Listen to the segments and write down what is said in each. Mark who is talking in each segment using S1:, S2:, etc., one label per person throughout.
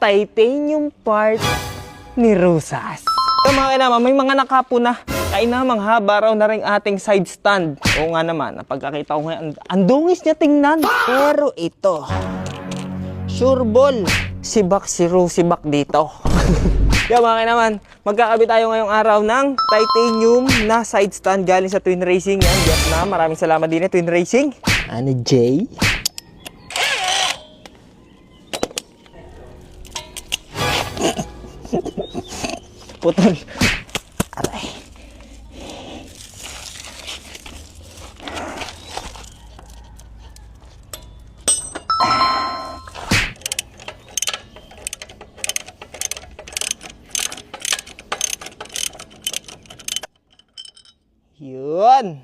S1: titanium part ni Rosas. So mga kainaman, may mga nakapo na. Kainamang haba raw na rin ating side stand. Oo nga naman, napagkakita ko ngayon, ang dungis niya tingnan. Pero ito, sure ball, sibak si Rosibak dito. Kaya mga kainaman, magkakabit tayo ngayong araw ng titanium na side stand galing sa Twin Racing. Yan, yes na, maraming salamat din Twin Racing. Ano, Jay? Putol. Aray. Yun.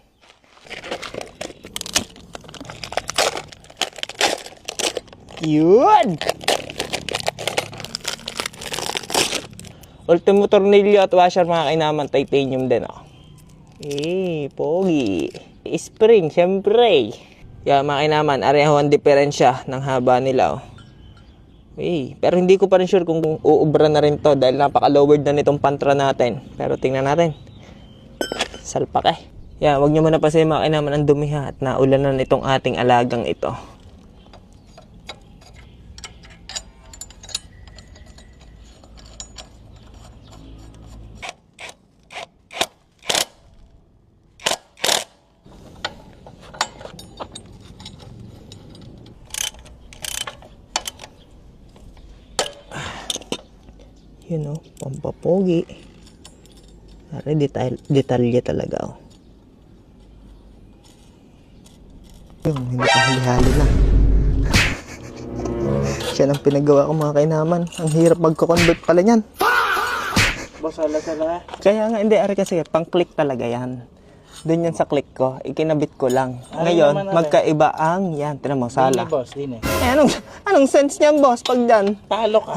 S1: Yun. Ultimo tornilyo at washer mga kainaman, titanium din oh. Pogi. Spring, syempre. Yeah, mga kainaman, areho ang diferensya ng haba nila oh. Pero hindi ko pa rin sure kung uubra na rin to dahil napaka-lowered na nitong pantra natin. Pero tingnan natin. Salpak eh. Yeah, wag nyo muna pa sa mga kainaman ang dumiha at naulan na nitong ating alagang ito. Yun o, pampapogi. Ari, detalye talaga o. Yung, hindi pa hali-hali na. Siya ang pinagawa ko mga kainaman. Ang hirap magko-convert pala niyan.
S2: Boss, sala.
S1: Kaya nga, hindi, ari kasi, pang-click talaga yan. Doon yan sa click ko, ikinabit ko lang.
S2: Ay,
S1: Ngayon,
S2: naman,
S1: magkaiba ang, yan, tinan mo, sala.
S2: Dini, boss, dini.
S1: Anong sense niyan, boss, pag dyan?
S2: Talo ka.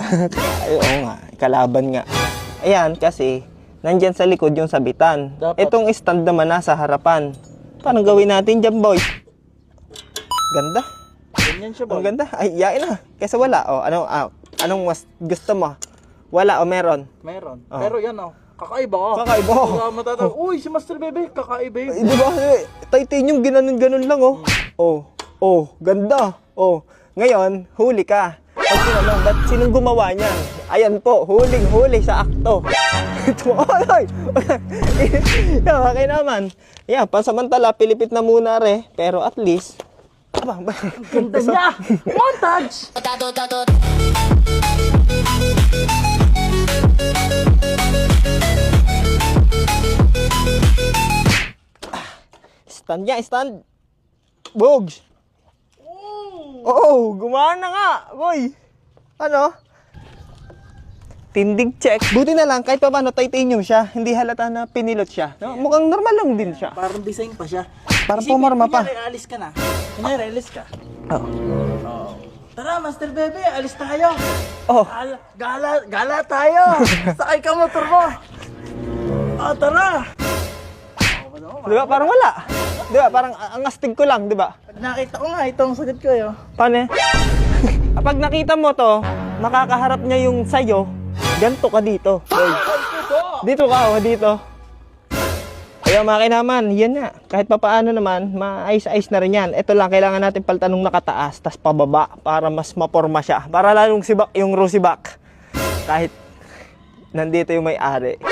S1: Ay, oo nga, kalaban nga. Ayan, kasi, nandyan sa likod yung sabitan.
S2: Dapat.
S1: Itong stand naman nasa harapan. Paano gawin natin dyan, boy? Ganda.
S2: Ganyan siya, boss.
S1: Ang ganda. Ay, yain na. Kesa wala. O, anong mas gusto mo? Wala o meron?
S2: Meron.
S1: Oh.
S2: Pero yan, oh. Kakaiba ka.
S1: Kakaiba.
S2: Kaya matatawag, uy, si Master Bebe, kakaiba yun.
S1: Di ba? Titanium, ginanon-ganon lang, oh. Ganda. Ngayon, huli ka. Pag tinanong, ba't sinong gumawa niyan? Ayan po, huling-huli sa akto. Ay! Okay naman. Yan, pansamantala, pilipit na muna re. Pero at least,
S2: Ganda niya! Montage!
S1: stand niya, stand. Bogs. Oo, gumana nga, boy. Ano? Tindig check. Buti na lang, kahit pa paano titanium siya, hindi halata na pinilot siya. No? Mukhang normal lang din siya.
S2: Parang design pa siya.
S1: Parang pumarma pa.
S2: Kunyari, alis ka na. Kunyari, alis ka.
S1: Oo.
S2: Tara, Master Bebe, alis tayo.
S1: Oh.
S2: Gala tayo. Sakay ka motor mo. Tara.
S1: Di ba? Parang wala. Di ba? Parang ang astig ko lang, di ba?
S2: Pag nakita ko nga, itong sagot ko yun.
S1: Paano? Pag nakita mo to, makakaharap niya yung sayo, ganto ka dito. Boy. Dito ka, dito. Kaya mga kainaman, yan nga. Kahit papaano naman, maayos-ayos na rin yan. Ito lang, kailangan natin palitan ng nakataas, tas pababa, para mas maporma siya. Para lalong sibak yung Rosibak. Kahit nandito yung may-ari.